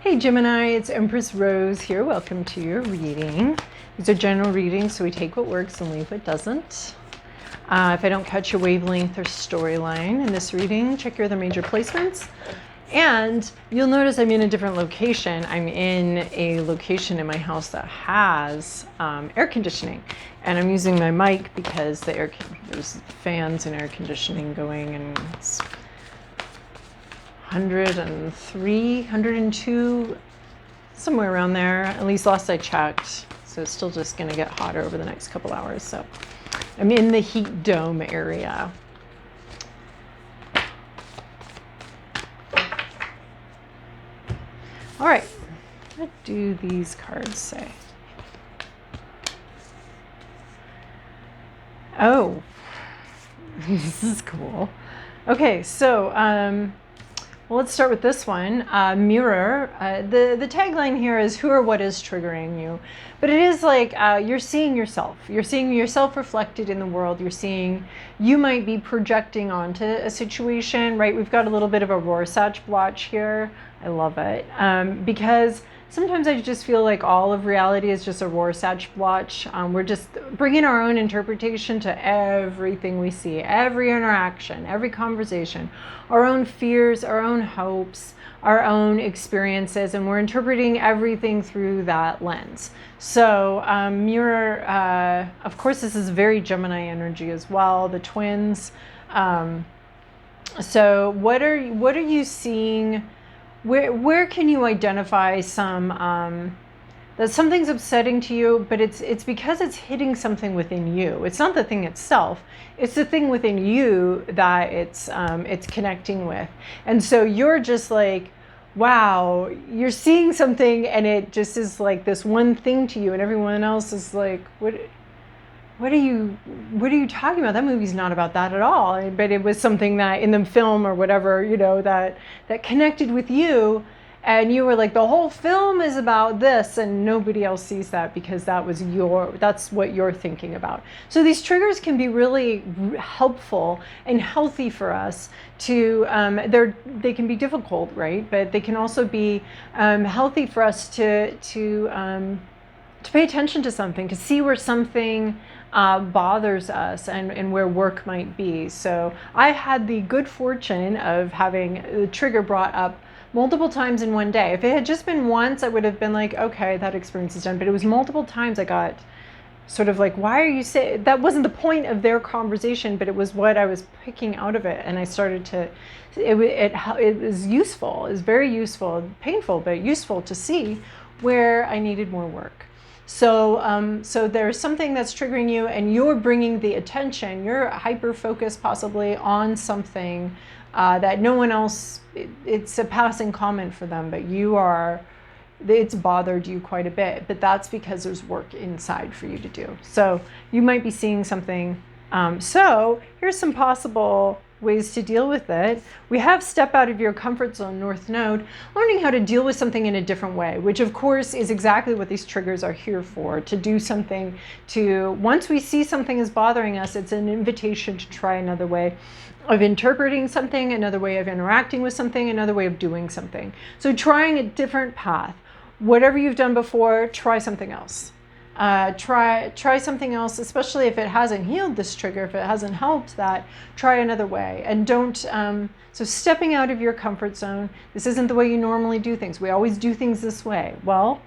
Hey Gemini, it's Empress Rose here. Welcome to your reading. These are general readings, so we take what works and leave what doesn't. If I don't catch your wavelength or storyline in this reading, check your other major placements. And you'll notice I'm in a different location. I'm in a location in my house that has air conditioning. And I'm using my mic because there's fans and air conditioning going, and it's 103, 102, somewhere around there. At least last I checked. So it's still just going to get hotter over the next couple hours. So I'm in the heat dome area. All right, what do these cards say? Oh, this is cool. Okay, so well, let's start with this one. Mirror. The tagline here is who or what is triggering you, but it is like you're seeing yourself. You're seeing yourself reflected in the world. You're seeing you might be projecting onto a situation, right? We've got a little bit of a Rorschach blotch here. I love it because sometimes I just feel like all of reality is just a Rorschach blotch. We're just bringing our own interpretation to everything we see, every interaction, every conversation, our own fears, our own hopes, our own experiences, and we're interpreting everything through that lens. So mirror, of course, this is very Gemini energy as well, the twins. So what are you seeing? Where can you identify some that something's upsetting to you, but it's because it's hitting something within you. It's not the thing itself. It's the thing within you that it's connecting with. And so you're just like, wow, you're seeing something and it just is like this one thing to you, and everyone else is like, what are you talking about? That movie's not about that at all. But it was something that in the film or whatever, that connected with you, and you were like, the whole film is about this, and nobody else sees that because that's what you're thinking about. So these triggers can be really helpful and healthy for us to, they can be difficult, right? But they can also be healthy for us to pay attention to something, to see where something bothers us and where work might be. So I had the good fortune of having the trigger brought up multiple times in one day. If it had just been once, I would have been like, okay, that experience is done. But it was multiple times. I got sort of like, why are you saying that? Wasn't the point of their conversation, but it was what I was picking out of it. And I started to, it was useful. It was very useful, painful, but useful to see where I needed more work. So there's something that's triggering you, and you're bringing the attention, you're hyper-focused possibly on something that no one else, it's a passing comment for them, but it's bothered you quite a bit. But that's because there's work inside for you to do. So you might be seeing something. So here's some possible ways to deal with it. We have step out of your comfort zone, North Node, learning how to deal with something in a different way, which of course is exactly what these triggers are here for, to do something once we see something is bothering us, it's an invitation to try another way of interpreting something, another way of interacting with something, another way of doing something. So trying a different path. Whatever you've done before, try something else. Try something else, especially if it hasn't healed this trigger, if it hasn't helped that, try another way. And don't, so stepping out of your comfort zone, this isn't the way you normally do things. We always do things this way. Well,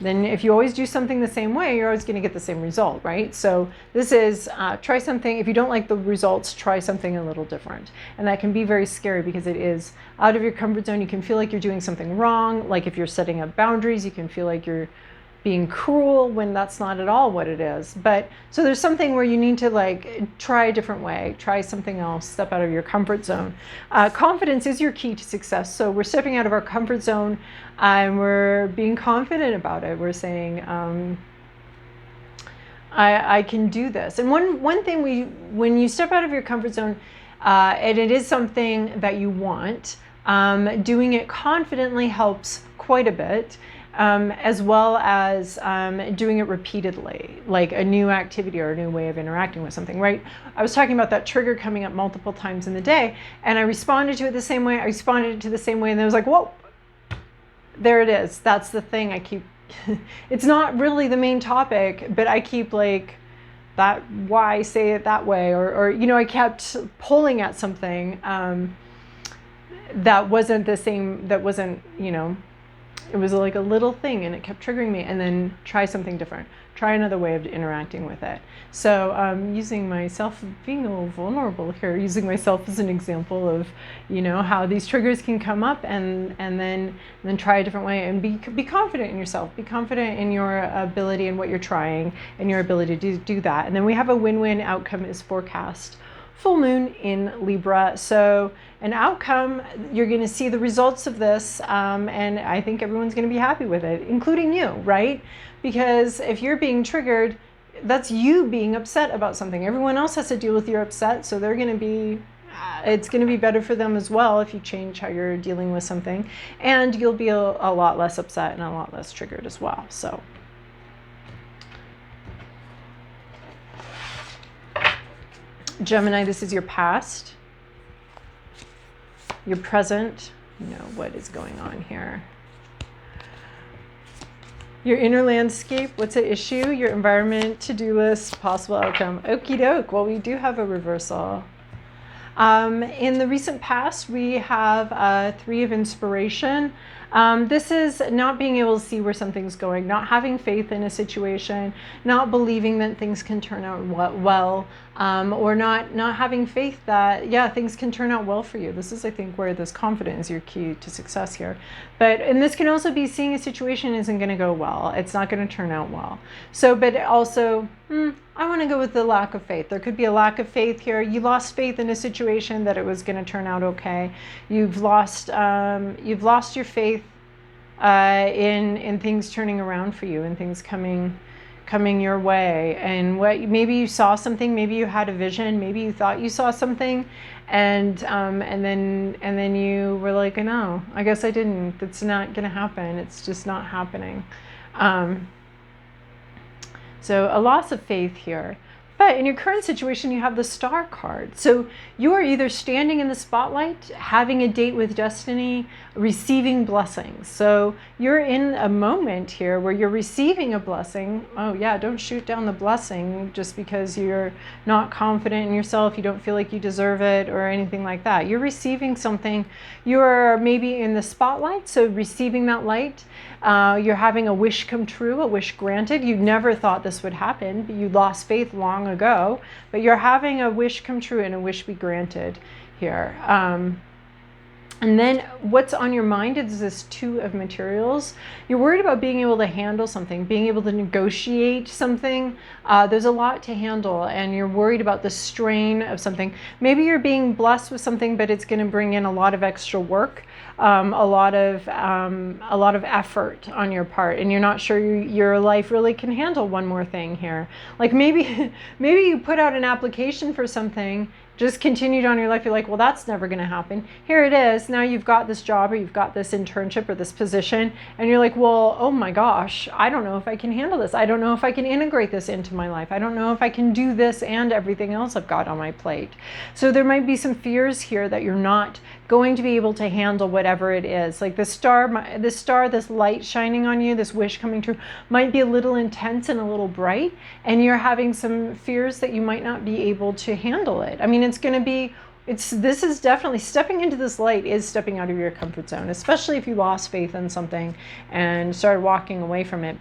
then if you always do something the same way, you're always going to get the same result, right? So this is, try something. If you don't like the results, try something a little different. And that can be very scary because it is out of your comfort zone. You can feel like you're doing something wrong. Like if you're setting up boundaries, you can feel like you're being cruel when that's not at all what it is. But so there's something where you need to like try a different way, try something else, step out of your comfort zone. Confidence is your key to success. So we're stepping out of our comfort zone and we're being confident about it. We're saying, I can do this. And one thing when you step out of your comfort zone, and it is something that you want, doing it confidently helps quite a bit. As well as doing it repeatedly, like a new activity or a new way of interacting with something, right? I was talking about that trigger coming up multiple times in the day, and I responded to it the same way, and I was like, whoa, there it is. That's the thing I keep, it's not really the main topic, but I keep like, that, why say it that way? Or you know, I kept pulling at something that wasn't the same, that wasn't, you know, it was like a little thing and it kept triggering me, and then try something different. Try another way of interacting with it. So using myself, being a little vulnerable here, using myself as an example of, you know, how these triggers can come up, and then try a different way, and be confident in yourself. Be confident in your ability and what you're trying and your ability to do that. And then we have a win-win outcome is forecast. Full moon in Libra. So an outcome, you're going to see the results of this, and I think everyone's going to be happy with it, including you, right? Because if you're being triggered, that's you being upset about something. Everyone else has to deal with your upset, so they're going to be, it's going to be better for them as well if you change how you're dealing with something, and you'll be a lot less upset and a lot less triggered as well. So Gemini, this is your past, your present, you know, what is going on here. Your inner landscape, what's at issue, your environment, to-do list, possible outcome. Okie doke, well, we do have a reversal. In the recent past, we have 3 of inspiration. This is not being able to see where something's going, not having faith in a situation, not believing that things can turn out well, or not having faith that, yeah, things can turn out well for you. This is, I think, where this confidence is your key to success here. And this can also be seeing a situation isn't going to go well. It's not going to turn out well. So, but also, I want to go with the lack of faith. There could be a lack of faith here. You lost faith in a situation that it was going to turn out okay. You've lost your faith in things turning around for you, and things coming your way. And maybe you saw something, maybe you had a vision, maybe you thought you saw something, and then you were like, no, I guess I didn't. It's not going to happen. It's just not happening. So a loss of faith here. But in your current situation, you have the Star card. So you are either standing in the spotlight, having a date with destiny, receiving blessings. So you're in a moment here where you're receiving a blessing. Oh yeah, don't shoot down the blessing just because you're not confident in yourself, you don't feel like you deserve it or anything like that. You're receiving something. You're maybe in the spotlight, so receiving that light. You're having a wish come true, a wish granted. You never thought this would happen, but you lost faith long ago, but you're having a wish come true and a wish be granted here. And then what's on your mind is this 2 of materials. You're worried about being able to handle something, being able to negotiate something. There's a lot to handle, and you're worried about the strain of something. Maybe you're being blessed with something, but it's going to bring in a lot of extra work, a lot of effort on your part, and you're not sure your life really can handle one more thing here. Like maybe you put out an application for something, just continued on your life, you're like, well, that's never going to happen. Here it is. Now you've got this job, or you've got this internship or this position, and you're like, well, oh my gosh, I don't know if I can handle this. I don't know if I can integrate this into my life. I don't know if I can do this and everything else I've got on my plate. So there might be some fears here that you're not going to be able to handle whatever it is. Like this light shining on you, this wish coming true, might be a little intense and a little bright, and you're having some fears that you might not be able to handle it. I mean, this is definitely stepping into this light, is stepping out of your comfort zone, especially if you lost faith in something and started walking away from it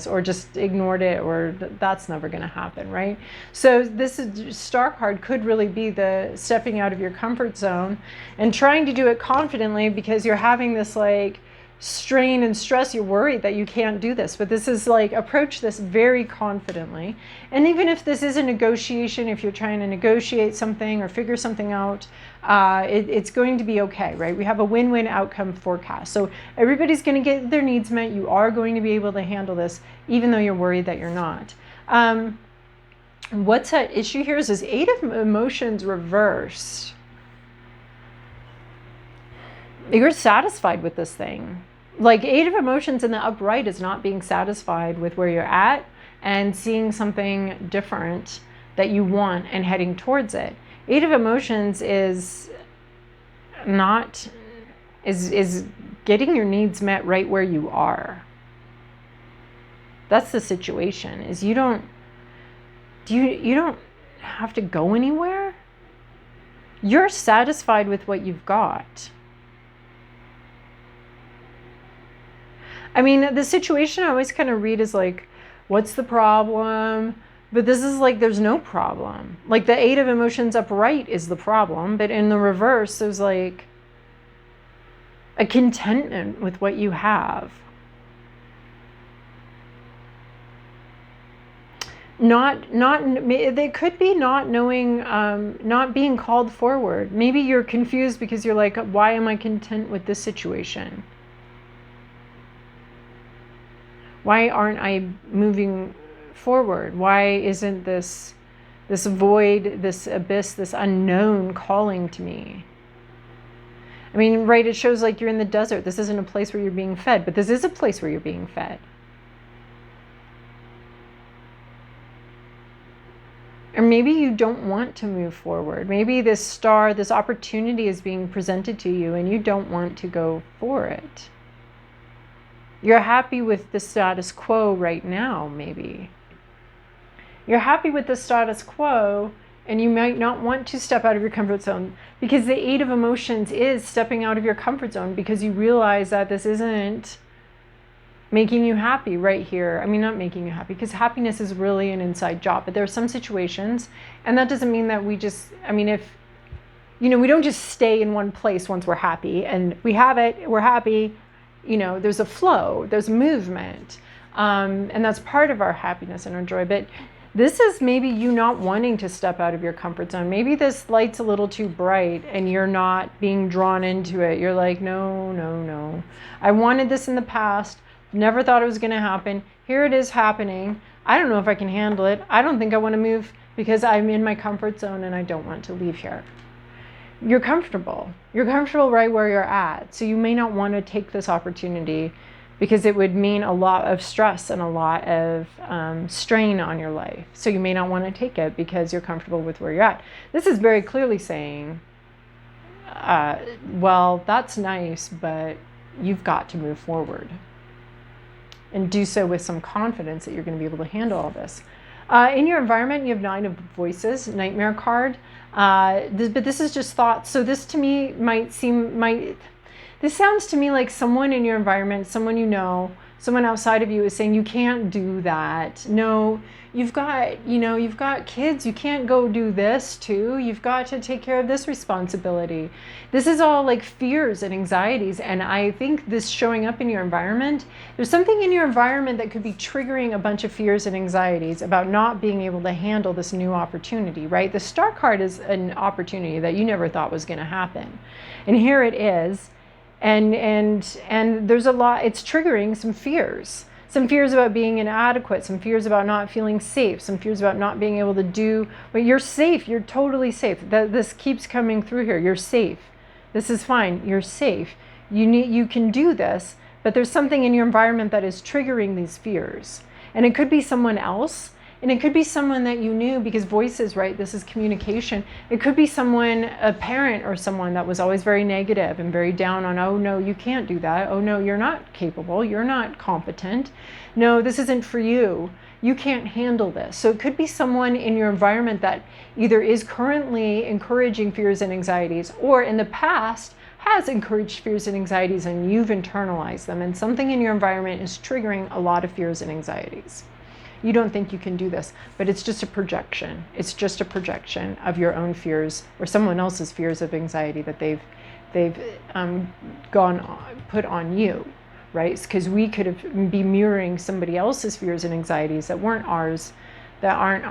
or just ignored it, or that's never going to happen, right? So this Star card could really be the stepping out of your comfort zone and trying to do it confidently, because you're having this like strain and stress. You're worried that you can't do this, but this is like, approach this very confidently. And even if this is a negotiation, if you're trying to negotiate something or figure something out, it's going to be okay, right? We have a win-win outcome forecast. So everybody's going to get their needs met. You are going to be able to handle this, even though you're worried that you're not. What's at issue here is this 8 of emotions reversed. You're satisfied with this thing. Like 8 of emotions in the upright is not being satisfied with where you're at and seeing something different that you want and heading towards it. 8 of emotions is not is getting your needs met right where you are. That's the situation, is you don't have to go anywhere. You're satisfied with what you've got. I mean, the situation I always kind of read is like, what's the problem? But this is like, there's no problem. Like the 8 of emotions upright is the problem, but in the reverse, there's like a contentment with what you have. They could be not knowing, not being called forward. Maybe you're confused because you're like, why am I content with this situation? Why aren't I moving forward? Why isn't this void, this abyss, this unknown calling to me? I mean, right, it shows like you're in the desert. This isn't a place where you're being fed, but this is a place where you're being fed. Or maybe you don't want to move forward. Maybe this star, this opportunity is being presented to you and you don't want to go for it. You're happy with the status quo right now, maybe. You're happy with the status quo and you might not want to step out of your comfort zone, because the 8 of emotions is stepping out of your comfort zone because you realize that this isn't making you happy right here. I mean, not making you happy, because happiness is really an inside job, but there are some situations, and that doesn't mean that we just, I mean, if, you know, we don't just stay in one place once we're happy and we have it, we're happy, you know, there's a flow, there's movement, and that's part of our happiness and our joy. But this is maybe you not wanting to step out of your comfort zone. Maybe this light's a little too bright and you're not being drawn into it. You're like, no. I wanted this in the past. Never thought it was going to happen. Here it is happening. I don't know if I can handle it. I don't think I want to move because I'm in my comfort zone and I don't want to leave here. You're comfortable. You're comfortable right where you're at. So you may not want to take this opportunity because it would mean a lot of stress and a lot of strain on your life. So you may not want to take it because you're comfortable with where you're at. This is very clearly saying, well, that's nice, but you've got to move forward. And do so with some confidence that you're going to be able to handle all this. In your environment, you have 9 of voices, nightmare card. But this is just thoughts. So this to me this sounds to me like someone in your environment, someone you know, someone outside of you is saying, you can't do that. No, you've got kids. You can't go do this too. You've got to take care of this responsibility. This is all like fears and anxieties. And I think this showing up in your environment, there's something in your environment that could be triggering a bunch of fears and anxieties about not being able to handle this new opportunity, right? The star card is an opportunity that you never thought was going to happen. And here it is. And there's a lot, it's triggering some fears about being inadequate, some fears about not feeling safe, some fears about not being able to do, but you're safe, you're totally safe. This keeps coming through here. You're safe. This is fine. You're safe. You can do this, but there's something in your environment that is triggering these fears. And it could be someone else. And it could be someone that you knew, because voices, right? This is communication. It could be someone, a parent or someone that was always very negative and very down on, oh no, you can't do that. Oh no, you're not capable. You're not competent. No, this isn't for you. You can't handle this. So it could be someone in your environment that either is currently encouraging fears and anxieties, or in the past has encouraged fears and anxieties and you've internalized them. And something in your environment is triggering a lot of fears and anxieties. You don't think you can do this, but it's just a projection. It's just a projection of your own fears or someone else's fears of anxiety that they've put on you, right? Because we could be mirroring somebody else's fears and anxieties that weren't ours, that aren't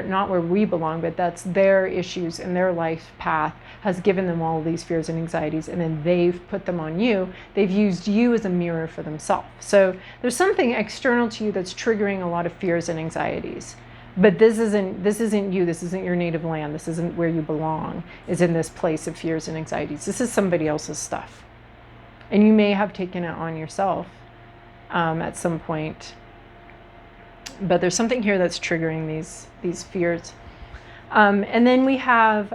not where we belong, but that's their issues and their life path has given them all of these fears and anxieties, and then they've put them on you. They've used you as a mirror for themselves. So there's something external to you that's triggering a lot of fears and anxieties. But this isn't you. This isn't your native land. This isn't where you belong, is in this place of fears and anxieties. This is somebody else's stuff. And you may have taken it on yourself at some point. But there's something here that's triggering these fears. And then we have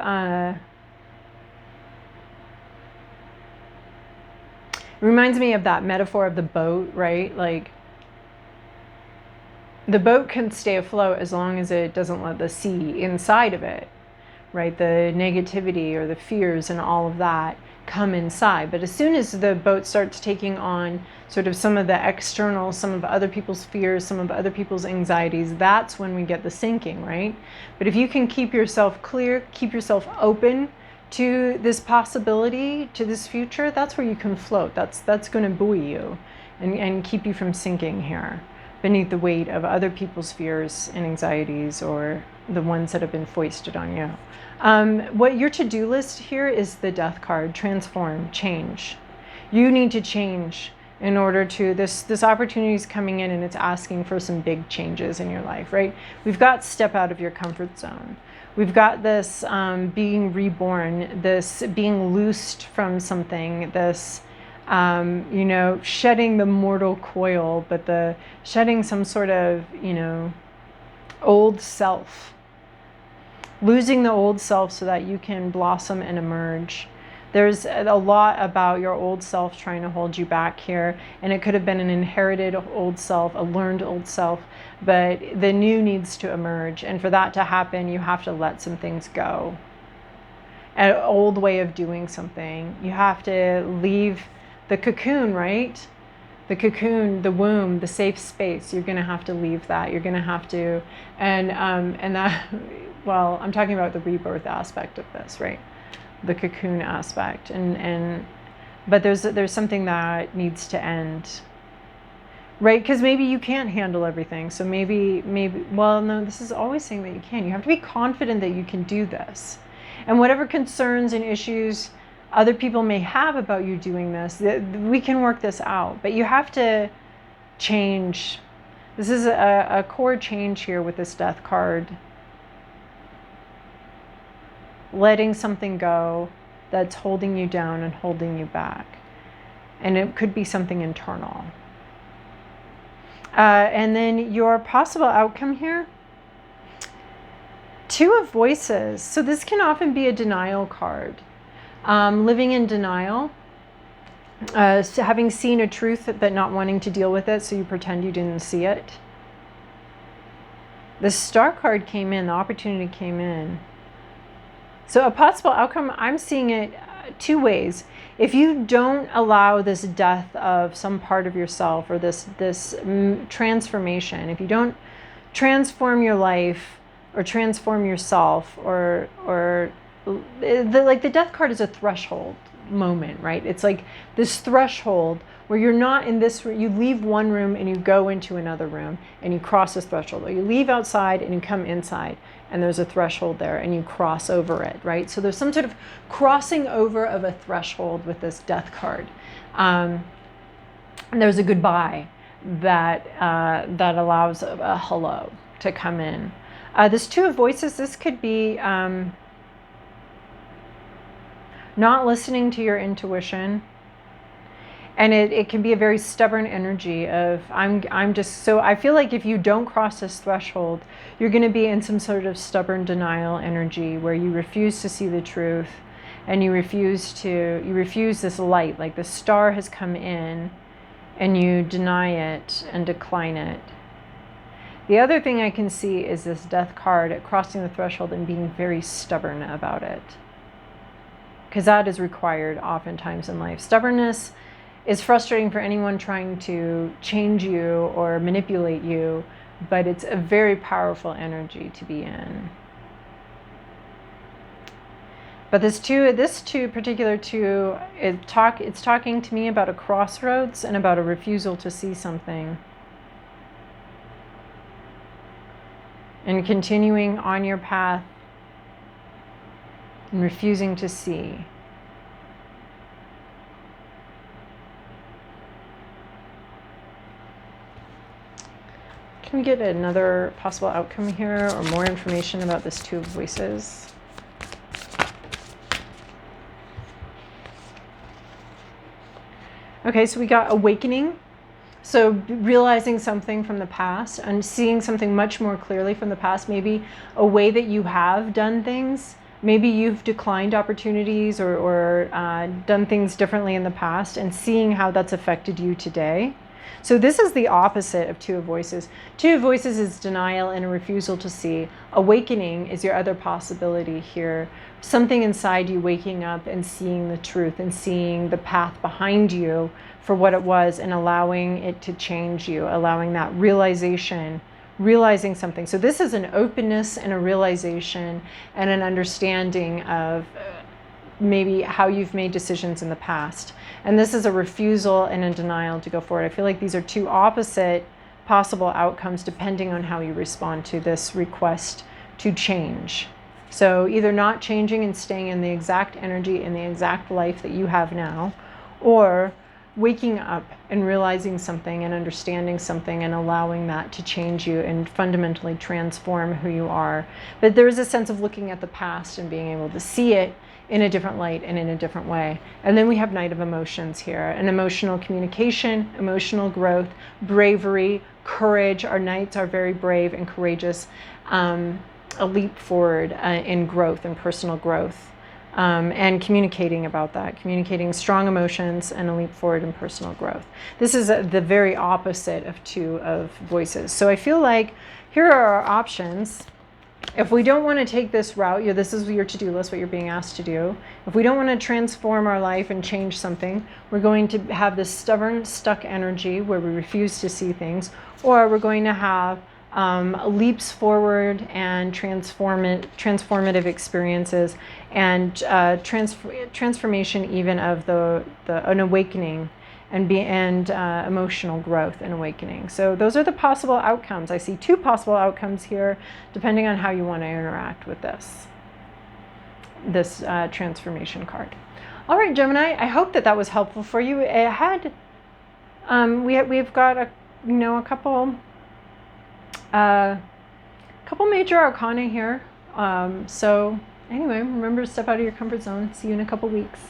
reminds me of that metaphor of the boat, right? Like, the boat can stay afloat as long as it doesn't let the sea inside of it, right? The negativity or the fears and all of that come inside. But as soon as the boat starts taking on sort of some of the external, some of other people's fears, some of other people's anxieties, that's when we get the sinking, right? But if you can keep yourself clear, keep yourself open to this possibility, to this future, that's where you can float. That's going to buoy you and keep you from sinking here beneath the weight of other people's fears and anxieties, or the ones that have been foisted on you. What your to-do list here is the death card: transform, change. You need to change in order to, this opportunity is coming in and it's asking for some big changes in your life, right? We've got step out of your comfort zone. We've got this being reborn, this being loosed from something, this shedding the mortal coil, but the shedding some sort of, old self. Losing the old self so that you can blossom and emerge. There's a lot about your old self trying to hold you back here, and it could have been an inherited old self, a learned old self, but the new needs to emerge, and for that to happen, you have to let some things go. An old way of doing something. You have to leave the cocoon, right? The cocoon, the womb, the safe space. You're going to have to leave that. You're going to have to, and that, well, I'm talking about the rebirth aspect of this, right? The cocoon aspect, but there's something that needs to end, right? Because maybe you can't handle everything. So maybe, well, no, this is always saying that you can. You have to be confident that you can do this, and whatever concerns and issues other people may have about you doing this, we can work this out. But you have to change. This is a core change here with this death card. Letting something go that's holding you down and holding you back. And it could be something internal. And then your possible outcome here, 2 of Voices. So this can often be a denial card. Living in denial, so having seen a truth but not wanting to deal with it, so you pretend you didn't see it. The Star card came in, the opportunity came in. So a possible outcome, I'm seeing it 2 ways. If you don't allow this death of some part of yourself, or this transformation, if you don't transform your life or transform yourself, or the death card is a threshold moment, right? It's like this threshold where you're not in this, you leave one room and you go into another room and you cross this threshold, or you leave outside and you come inside and there's a threshold there and you cross over it, right? So there's some sort of crossing over of a threshold with this death card. And there's a goodbye that allows a hello to come in. This 2 of Voices, this could be not listening to your intuition, and it can be a very stubborn energy of I'm just, so I feel like if you don't cross this threshold, you're going to be in some sort of stubborn denial energy where you refuse to see the truth, and you refuse this light, like the star has come in, and you deny it and decline it. The other thing I can see is this death card at crossing the threshold and being very stubborn about it. Because that is required oftentimes in life. Stubbornness is frustrating for anyone trying to change you or manipulate you, but it's a very powerful energy to be in. But this particular two, it's talking to me about a crossroads and about a refusal to see something. And continuing on your path and refusing to see. Can we get another possible outcome here, or more information about this 2 of Voices? Okay, so we got awakening. So realizing something from the past and seeing something much more clearly from the past, maybe a way that you have done things Maybe you've declined opportunities or done things differently in the past, and seeing how that's affected you today. So this is the opposite of Two of Voices. Two of Voices is denial and a refusal to see. Awakening is your other possibility here. Something inside you waking up and seeing the truth and seeing the path behind you for what it was, and allowing it to change you, allowing that realization, realizing something. So this is an openness and a realization and an understanding of maybe how you've made decisions in the past. And this is a refusal and a denial to go forward. I feel like these are two opposite possible outcomes depending on how you respond to this request to change. So either not changing and staying in the exact energy, in the exact life that you have now, or waking up and realizing something and understanding something and allowing that to change you and fundamentally transform who you are. But there is a sense of looking at the past and being able to see it in a different light and in a different way. And then we have Knight of Emotions here, an emotional communication, emotional growth, bravery, courage. Our knights are very brave and courageous. A leap forward in growth and personal growth. And communicating about that, communicating strong emotions and a leap forward in personal growth. This is the very opposite of Two of Voices. So I feel like here are our options. If we don't want to take this route, this is your to-do list, what you're being asked to do. If we don't want to transform our life and change something, we're going to have this stubborn, stuck energy where we refuse to see things, or we're going to have leaps forward and transformative experiences, and transformation even of an awakening and emotional growth and awakening. So those are the possible outcomes. I see two possible outcomes here, depending on how you want to interact with this transformation card. All right, Gemini, I hope that was helpful for you. It had we've got a couple major arcana here. So anyway, remember to step out of your comfort zone. See you in a couple weeks.